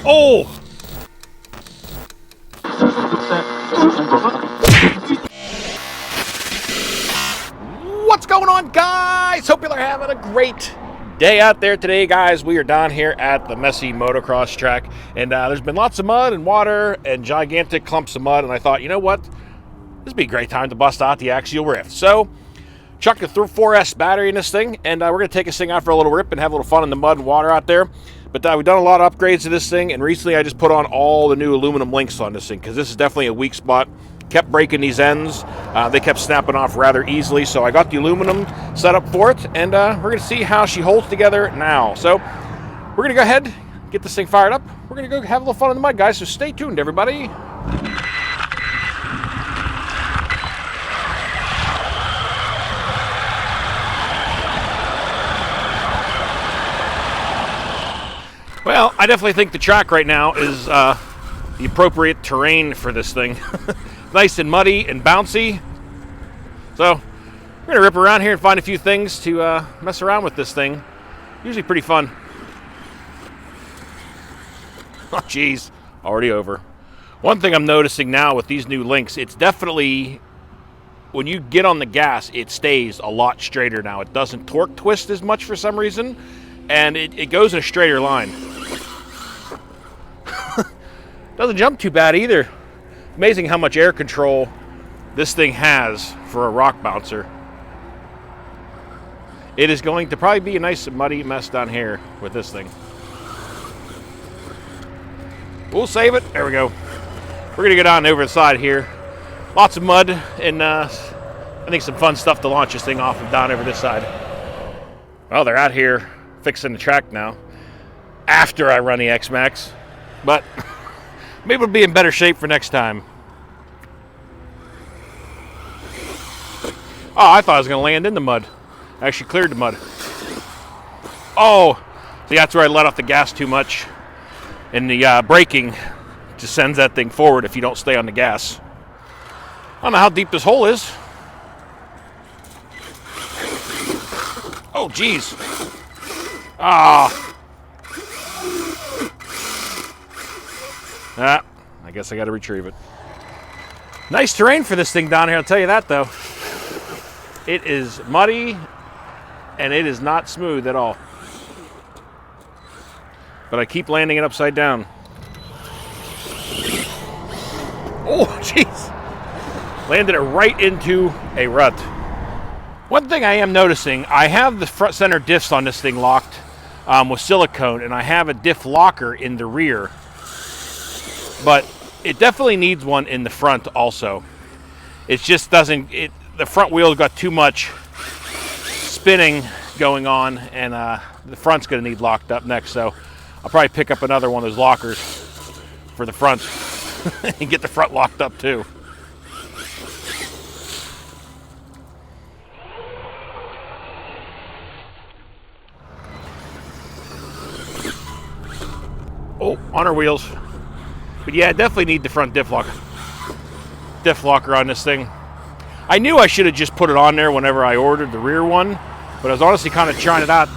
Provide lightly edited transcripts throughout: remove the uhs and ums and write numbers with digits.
Oh! What's going on, guys? Hope you're having a great day out there today, guys. We are down here at the messy motocross track, and there's been lots of mud and water and gigantic clumps of mud, and I thought, you know what? This would be a great time to bust out the Axiel Ryft. So, chucked a 4S battery in this thing, and we're going to take this thing out for a little rip and have a little fun in the mud and water out there. But we've done a lot of upgrades to this thing, and recently I just put on all the new aluminum links on this thing, because this is definitely a weak spot. Kept breaking these ends. They kept snapping off rather easily, so I got the aluminum set up for it, and we're going to see how she holds together now. So we're going to go ahead, get this thing fired up. We're going to go have a little fun in the mud, guys, so stay tuned, everybody. Well, I definitely think the track right now is the appropriate terrain for this thing. Nice and muddy and bouncy. So, we're going to rip around here and find a few things to mess around with this thing. Usually pretty fun. Oh, geez. Already over. One thing I'm noticing now with these new links, it's definitely, when you get on the gas, it stays a lot straighter now. It doesn't torque twist as much for some reason, and it goes in a straighter line. Doesn't jump too bad either. Amazing how much air control this thing has for a rock bouncer. It is going to probably be a nice muddy mess down here with this thing. We'll save it. There we go. We're going to go down over the side here. Lots of mud and I think some fun stuff to launch this thing off of down over this side. Well, they're out here fixing the track now after I run the X-Max. But maybe it'll be in better shape for next time. Oh, I thought I was going to land in the mud. I actually cleared the mud. Oh, see, that's where I let off the gas too much. And the braking just sends that thing forward if you don't stay on the gas. I don't know how deep this hole is. Oh, geez. Ah. I guess I got to retrieve it. Nice terrain for this thing down here, I'll tell you that, though. It is muddy, and it is not smooth at all. But I keep landing it upside down. Oh, jeez. Landed it right into a rut. One thing I am noticing, I have the front center diffs on this thing locked with silicone, and I have a diff locker in the rear. But it definitely needs one in the front also. It just doesn't, the front wheel's got too much spinning going on, and the front's going to need locked up next. So I'll probably pick up another one of those lockers for the front and get the front locked up too. Oh, on our wheels. But yeah, I definitely need the front diff locker on this thing. I knew I should have just put it on there whenever I ordered the rear one, but I was honestly kind of trying it out.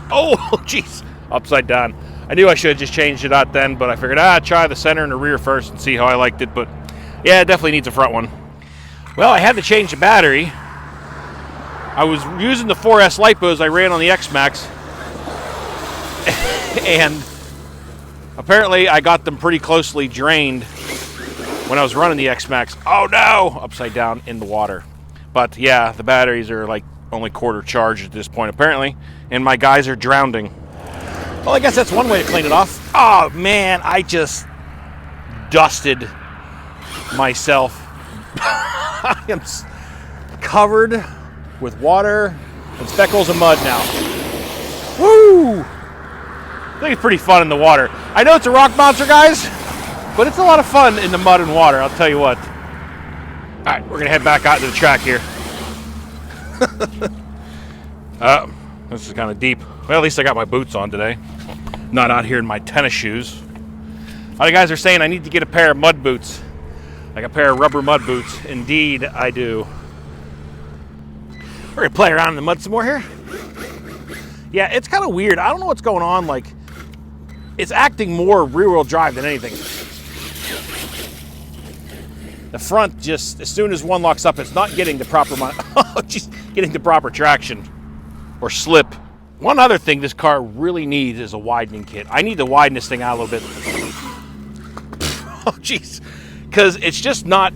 Oh, jeez, upside down. I knew I should have just changed it out then, but I figured, try the center and the rear first and see how I liked it. But yeah, it definitely needs a front one. Well, I had to change the battery. I was using the 4S lipos I ran on the X-Max, and apparently I got them pretty closely drained when I was running the X-Max. Oh no! Upside down in the water. But yeah, the batteries are like only quarter charged at this point apparently, and my guys are drowning. Well, I guess that's one way to clean it off. Oh man, I just dusted myself. I am covered with water and speckles of mud now. Woo! I think it's pretty fun in the water. I know it's a rock bouncer, guys, but it's a lot of fun in the mud and water, I'll tell you what. All right, we're going to head back out to the track here. This is kind of deep. Well, at least I got my boots on today. Not out here in my tennis shoes. A lot of guys are saying I need to get a pair of mud boots. Like a pair of rubber mud boots. Indeed, I do. We're going to play around in the mud some more here. Yeah, it's kind of weird. I don't know what's going on. Like, it's acting more rear-wheel drive than anything. The front, just as soon as one locks up, it's not getting the proper getting the proper traction or slip. One other thing this car really needs is a widening kit. I need to widen this thing out a little bit. Oh, jeez. Because it's just not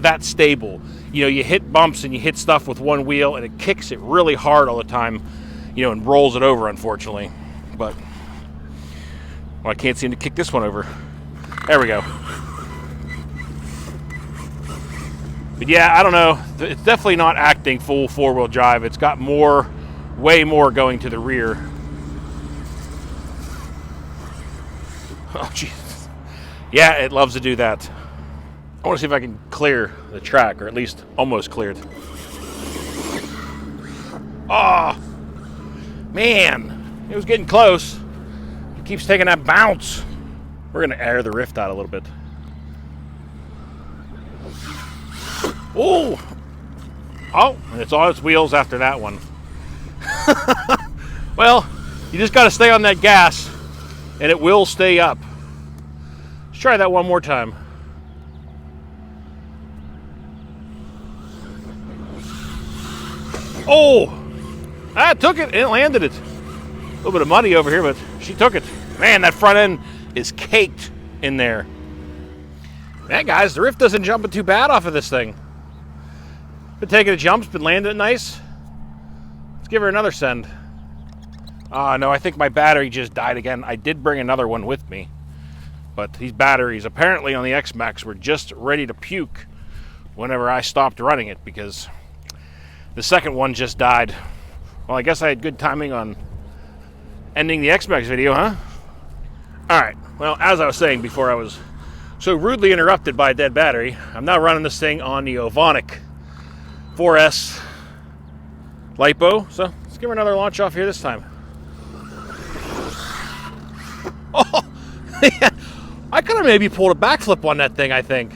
that stable. You know, you hit bumps and you hit stuff with one wheel and it kicks it really hard all the time, you know, and rolls it over, unfortunately. But, well, I can't seem to kick this one over. There we go. But yeah, I don't know. It's definitely not acting full four-wheel drive. It's got more, way more going to the rear. Oh, jeez. Yeah, it loves to do that. I want to see if I can clear the track, or at least almost cleared. Oh, man. It was getting close. It keeps taking that bounce. We're going to air the Ryft out a little bit. Oh, and it's on its wheels after that one. Well, you just got to stay on that gas, and it will stay up. Let's try that one more time. Oh, I took it and it landed it. A little bit of muddy over here, but she took it. Man, that front end is caked in there. Man, guys, the Ryft doesn't jump it too bad off of this thing. Been taking the jumps, been landing it nice. Let's give her another send. No, I think my battery just died again. I did bring another one with me, but these batteries apparently on the X-Max were just ready to puke whenever I stopped running it because the second one just died. Well, I guess I had good timing on ending the X-Max video, huh? All right, well, as I was saying before I was so rudely interrupted by a dead battery, I'm now running this thing on the Ovonic 4S LiPo. So let's give her another launch off here this time. Oh, I could have maybe pulled a backflip on that thing, I think.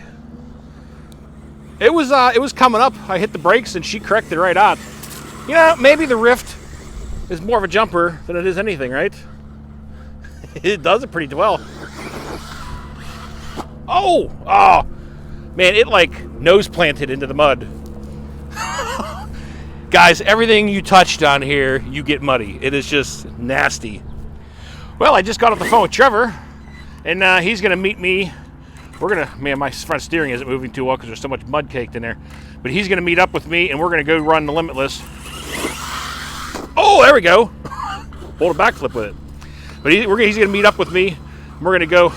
It was coming up. I hit the brakes and she corrected right out. You know, maybe the Ryft is more of a jumper than it is anything, right? It does it pretty well. Oh, man, it like nose planted into the mud. Guys, everything you touch down here, you get muddy. It is just nasty. Well, I just got off the phone with Trevor, and he's going to meet me. Man, my front steering isn't moving too well because there's so much mud caked in there. But he's going to meet up with me, and we're going to go run the Limitless. Oh, there we go. Pulled a backflip with it. But he's going to meet up with me, and we're going to go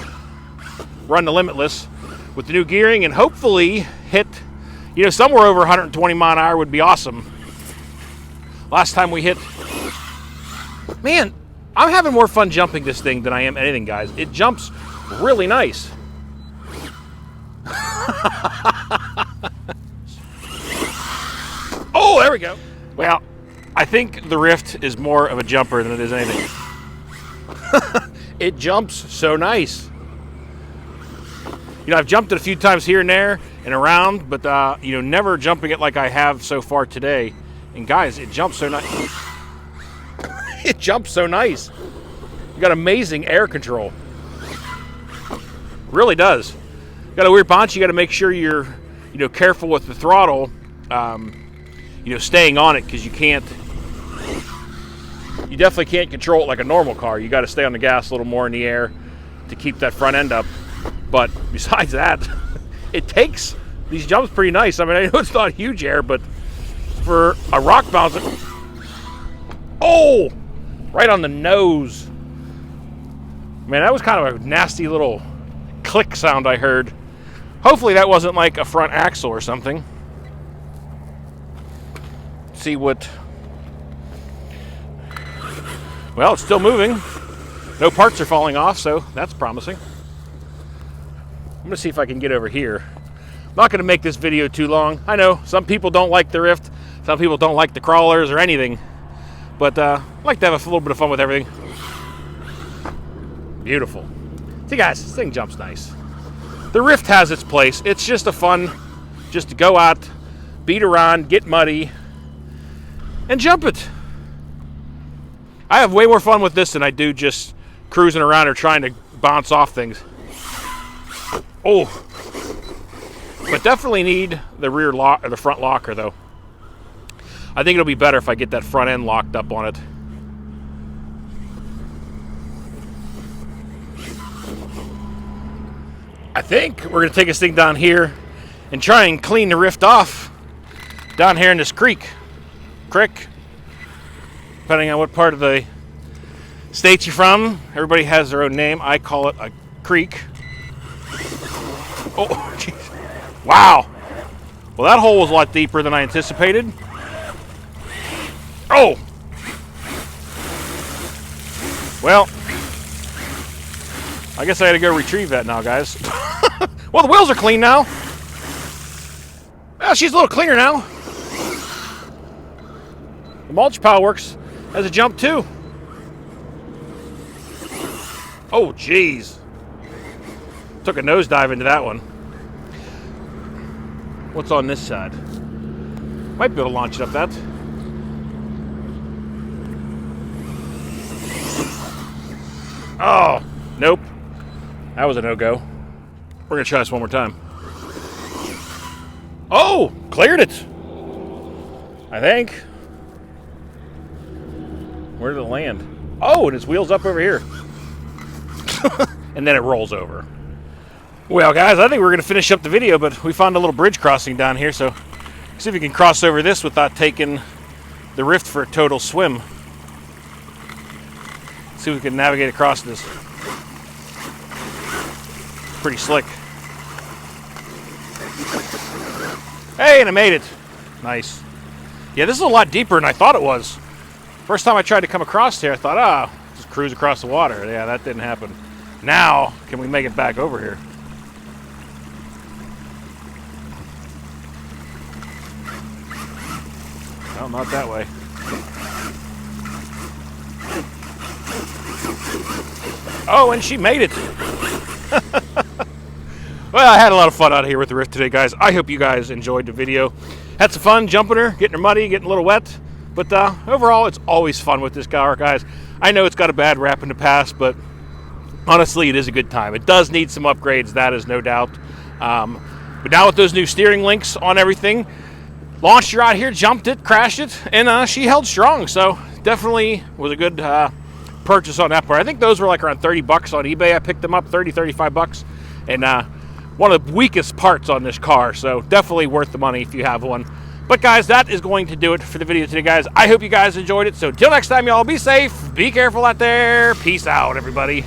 run the Limitless with the new gearing and hopefully hit, you know, somewhere over 120 mile an hour would be awesome. Last time we hit, man, I'm having more fun jumping this thing than I am anything, guys. It jumps really nice. Oh, there we go. Well, I think the Ryft is more of a jumper than it is anything. It jumps so nice. You know, I've jumped it a few times here and there and around, but, you know, never jumping it like I have so far today. And guys, it jumps so nice. It jumps so nice. You got amazing air control. Really does. Got a weird bounce. You got to make sure you're, you know, careful with the throttle. You know, staying on it because you can't. You definitely can't control it like a normal car. You got to stay on the gas a little more in the air to keep that front end up. But besides that, it takes these jumps pretty nice. I mean, I know it's not huge air, but for a rock bounce, oh, right on the nose. Man, that was kind of a nasty little click sound I heard. Hopefully that wasn't like a front axle or something. See what... Well, it's still moving. No parts are falling off, so that's promising. I'm going to see if I can get over here. I'm not going to make this video too long. I know some people don't like the Ryft. Some people don't like the crawlers or anything. But I like to have a little bit of fun with everything. Beautiful. See, guys, this thing jumps nice. The Ryft has its place. It's just a fun, just to go out, beat around, get muddy, and jump it. I have way more fun with this than I do just cruising around or trying to bounce off things. Oh, but definitely need the rear lock or the front locker though. I think it'll be better if I get that front end locked up on it. I think we're going to take this thing down here and try and clean the Ryft off down here in this creek, depending on what part of the state you're from. Everybody has their own name. I call it a creek. Oh, jeez. Wow. Well, that hole was a lot deeper than I anticipated. Oh. Well, I guess I had to go retrieve that now, guys. Well, the wheels are clean now. Well, she's a little cleaner now. The mulch pile works as a jump too. Oh, jeez. Took a nosedive into that one. What's on this side? Might be able to launch it up that. Oh, nope. That was a no-go. We're going to try this one more time. Oh, cleared it. I think. Where did it land? Oh, and its wheel's up over here. And then it rolls over. Well, guys, I think we're going to finish up the video, but we found a little bridge crossing down here, so see if we can cross over this without taking the Ryft for a total swim. See if we can navigate across this. Pretty slick. Hey, and I made it. Nice. Yeah, this is a lot deeper than I thought it was. First time I tried to come across here, I thought, just cruise across the water. Yeah, that didn't happen. Now, can we make it back over here? No, not that way. Oh, and she made it. Well, I had a lot of fun out here with the Ryft today, guys. I hope you guys enjoyed the video. Had some fun jumping her, getting her muddy, getting a little wet. But overall, it's always fun with this car, guys. I know it's got a bad rap in the past, but honestly, it is a good time. It does need some upgrades, that is no doubt. But now with those new steering links on everything, launched her out here, jumped it, crashed it, and she held strong. So definitely was a good purchase on that part. I think those were like around 30 bucks on eBay. I picked them up, 30, 35 bucks. And one of the weakest parts on this car, so definitely worth the money if you have one. But guys, that is going to do it for the video today, guys. I hope you guys enjoyed it. So until next time, y'all, be safe, be careful out there. Peace out, everybody.